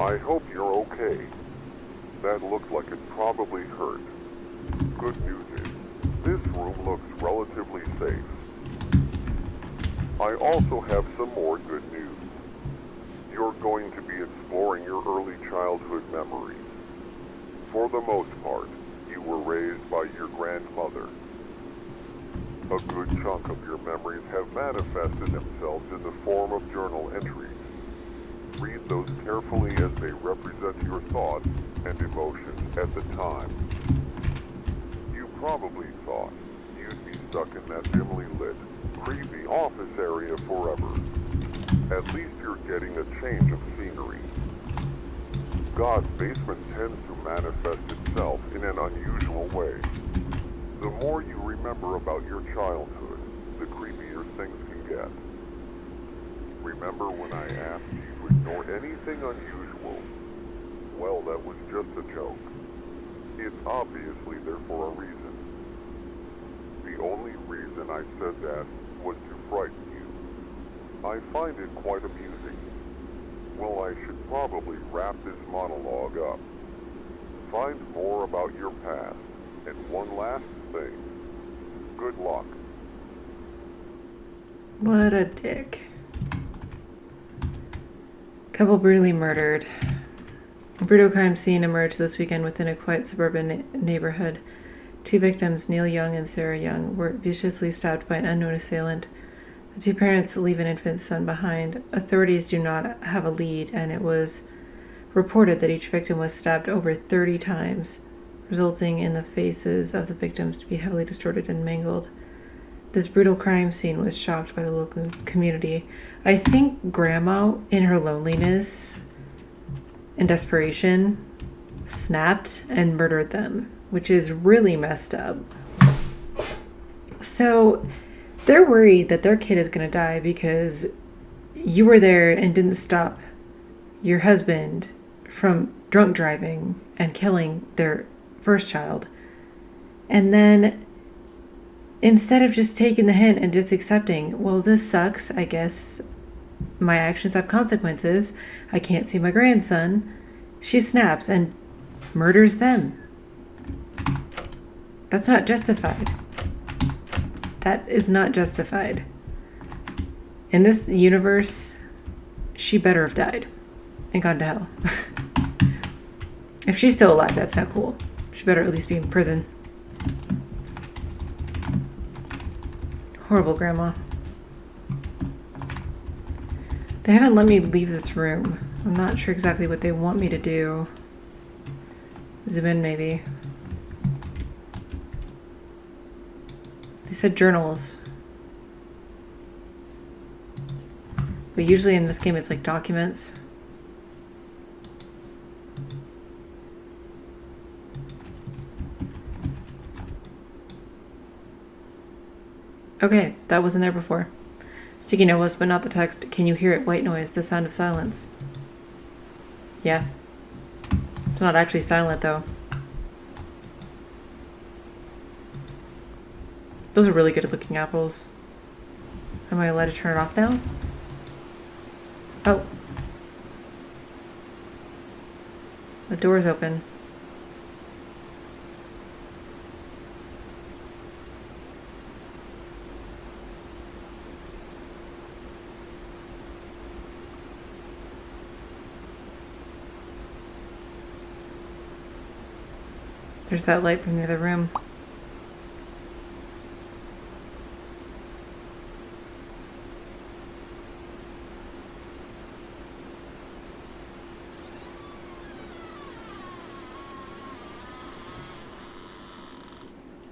I hope you're okay. That looked like it probably hurt. Good news is, this room looks relatively safe. I also have some more good news. You're going to be exploring your early childhood memories. For the most part, you were raised by your grandmother. A good chunk of your memories have manifested themselves in the form of journal entries. Read those carefully as they represent your thoughts and emotions at the time. You probably thought you'd be stuck in that dimly lit, creepy office area forever. At least you're getting a change of scenery. God's basement tends to manifest itself in an unusual way. The more you remember about your childhood, the creepier things can get. Remember when I asked you to ignore anything unusual? Well, that was just a joke. It's obviously there for a reason. The only reason I said that was to frighten you. I find it quite amusing. Well, I should probably wrap this monologue up. Find more about your past. And one last thing. Good luck. What a dick. Couple brutally murdered. A brutal crime scene emerged this weekend within a quiet suburban neighborhood. 2 victims, Neil Young and Sarah Young, were viciously stabbed by an unknown assailant. The 2 parents leave an infant son behind. Authorities do not have a lead, and it was reported that each victim was stabbed over 30 times, resulting in the faces of the victims to be heavily distorted and mangled. This brutal crime scene was shocked by the local community. I think Grandma, in her loneliness and desperation, snapped and murdered them, which is really messed up. So they're worried that their kid is going to die because you were there and didn't stop your husband from drunk driving and killing their first child. And then instead of just taking the hint and just accepting, well, this sucks, I guess my actions have consequences, I can't see my grandson, she snaps and murders them. That's not justified. That is not justified. In this universe, she better have died and gone to hell. If she's still alive, that's not cool. She better at least be in prison. Horrible grandma. They haven't let me leave this room. I'm not sure exactly what they want me to do. Zoom in, maybe. They said journals. But usually in this game it's like documents. Okay, that wasn't there before. Sticky note was, but not the text. Can you hear it? White noise, the sound of silence. Yeah. It's not actually silent, though. Those are really good looking apples. Am I allowed to turn it off now? Oh. The door's open. There's that light from the other room.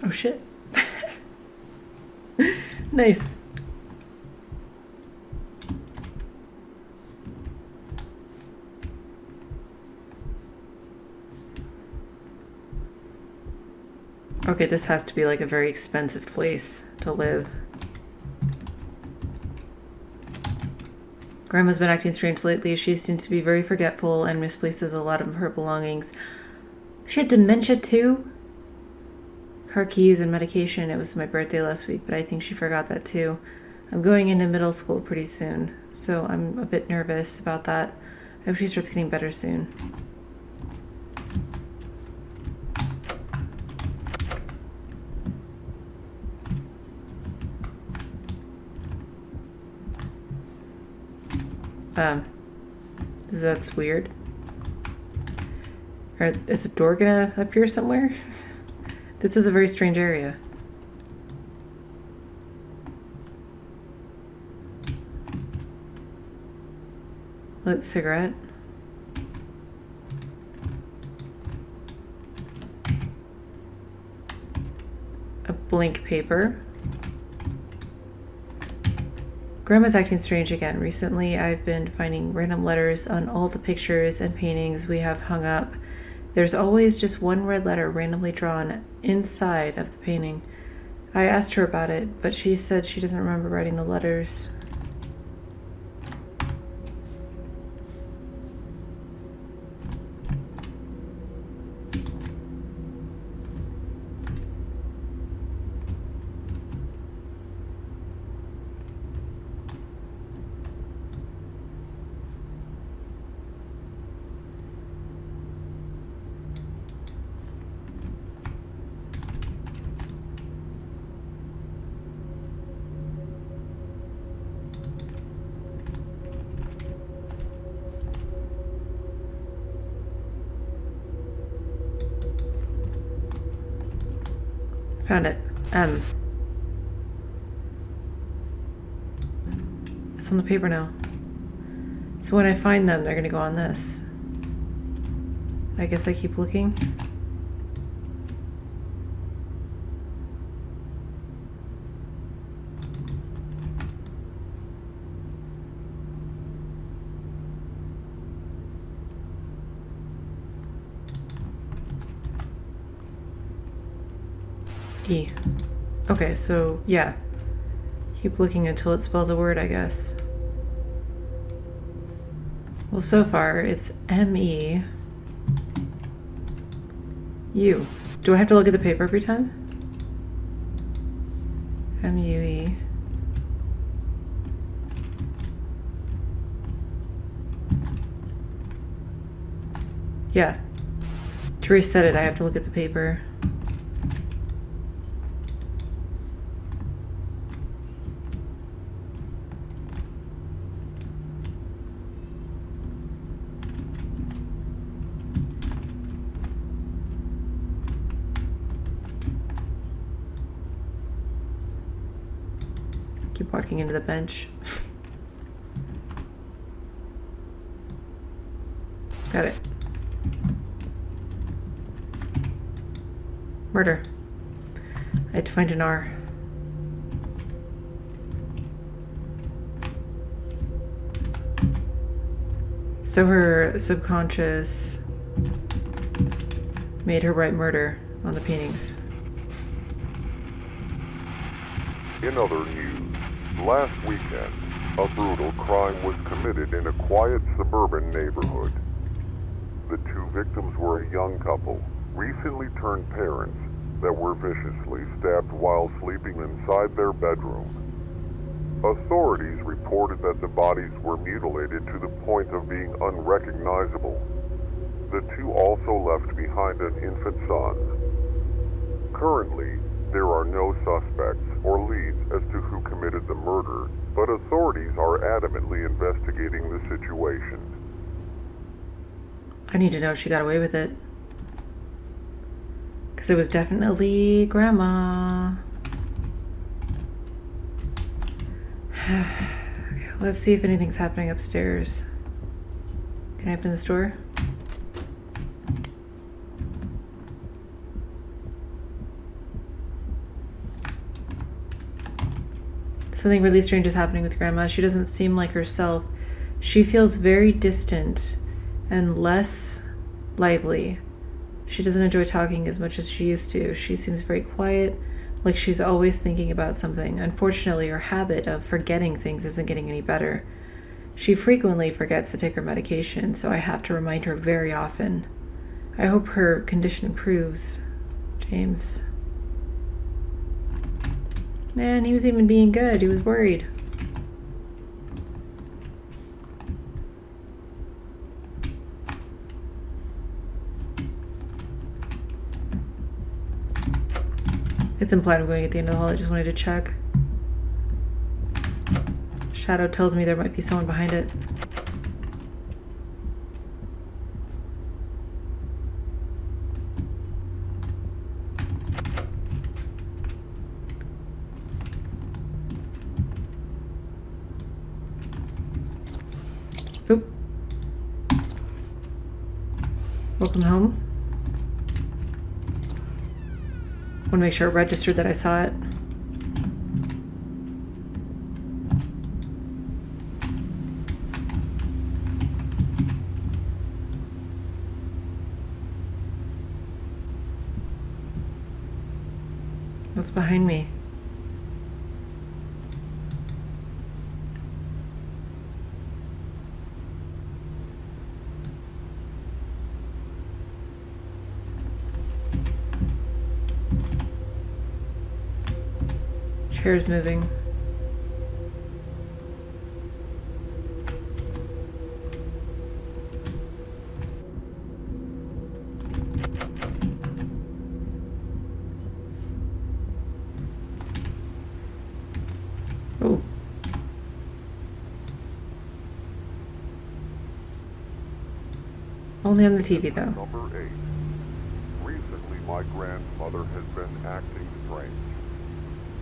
Oh shit. Nice. Okay, this has to be like a very expensive place to live. Grandma's been acting strange lately. She seems to be very forgetful and misplaces a lot of her belongings. She had dementia too? Car keys and medication. It was my birthday last week, but I think she forgot that too. I'm going into middle school pretty soon, so I'm a bit nervous about that. I hope she starts getting better soon. That's weird. Or is a door gonna appear somewhere? This is a very strange area. Lit cigarette. A blank paper. Grandma's acting strange again. Recently, I've been finding random letters on all the pictures and paintings we have hung up. There's always just one red letter randomly drawn inside of the painting. I asked her about it, but she said she doesn't remember writing the letters. Found it. It's on the paper now. So when I find them, they're gonna go on this. I guess I keep looking. E. Okay, so yeah. Keep looking until it spells a word, I guess. Well, so far it's M-E. U. Do I have to look at the paper every time? M-U-E. Yeah. To reset it, I have to look at the paper. Keep walking into the bench. Got it. Murder. I had to find an R. So her subconscious made her write murder on the paintings. In other news, last weekend, a brutal crime was committed in a quiet suburban neighborhood. The two victims were a young couple, recently turned parents, that were viciously stabbed while sleeping inside their bedroom. Authorities reported that the bodies were mutilated to the point of being unrecognizable. The two also left behind an infant son. Currently, there are no suspects or leads as to who committed the murder, but authorities are adamantly investigating the situation. I need to know if she got away with it. Because it was definitely Grandma. Okay, let's see if anything's happening upstairs. Can I open this door? Something really strange is happening with Grandma. She doesn't seem like herself. She feels very distant and less lively. She doesn't enjoy talking as much as she used to. She seems very quiet, like she's always thinking about something. Unfortunately, her habit of forgetting things isn't getting any better. She frequently forgets to take her medication, so I have to remind her very often. I hope her condition improves. James. Man, he was even being good. He was worried. It's implied I'm going at the end of the hall. I just wanted to check. Shadow tells me there might be someone behind it. Oop. Welcome home. I want to make sure it registered that I saw it. What's behind me? Chair's moving. Oh. Only on the TV, though. Number 8. Recently, my grandmother has been acting strange.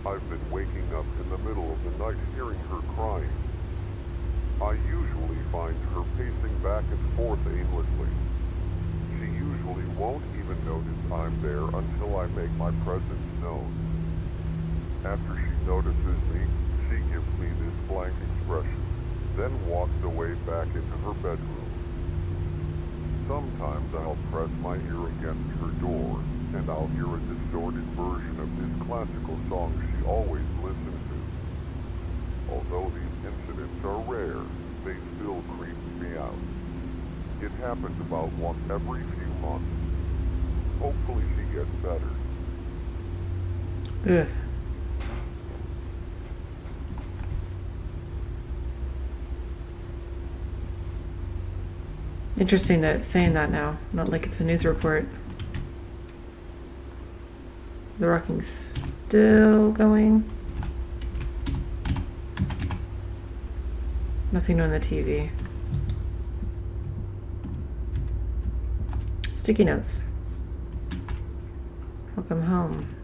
I've been waking up in the middle of the night hearing her crying. I usually find her pacing back and forth aimlessly. She usually won't even notice I'm there until I make my presence known. After she notices me, she gives me this blank expression, then walks away back into her bedroom. Sometimes I'll press my ear against her door, and I'll hear a distorted version of this classical song she always listens to. Although these incidents are rare, they still creep me out. It happens about once every few months. Hopefully she gets better. Ugh. Interesting that it's saying that now, not like it's a news report. The rocking's still going. Nothing on the TV. Sticky notes. Welcome home.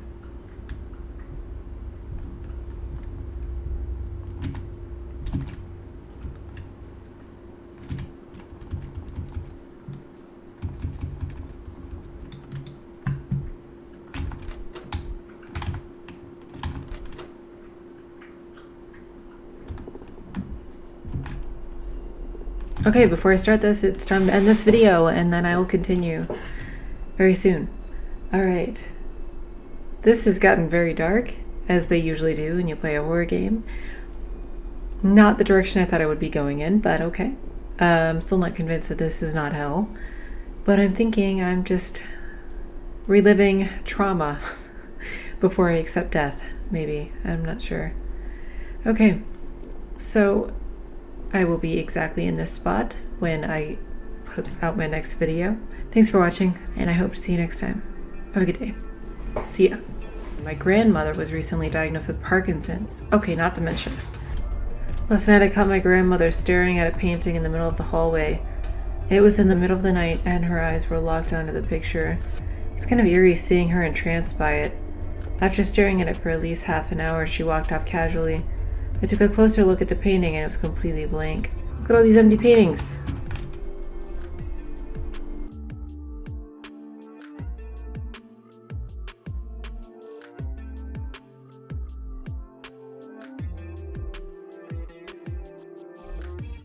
Okay, before I start this, it's time to end this video, and then I will continue very soon. Alright. This has gotten very dark, as they usually do when you play a horror game. Not the direction I thought I would be going in, but okay. I'm still not convinced that this is not hell. But I'm thinking I'm just reliving trauma before I accept death, maybe. I'm not sure. Okay, so I will be exactly in this spot when I put out my next video. Thanks for watching, and I hope to see you next time. Have a good day. See ya. My grandmother was recently diagnosed with Parkinson's. Okay, not to mention. Last night I caught my grandmother staring at a painting in the middle of the hallway. It was in the middle of the night, and her eyes were locked onto the picture. It was kind of eerie seeing her entranced by it. After staring at it for at least half an hour, she walked off casually. I took a closer look at the painting and it was completely blank. Look at all these empty paintings.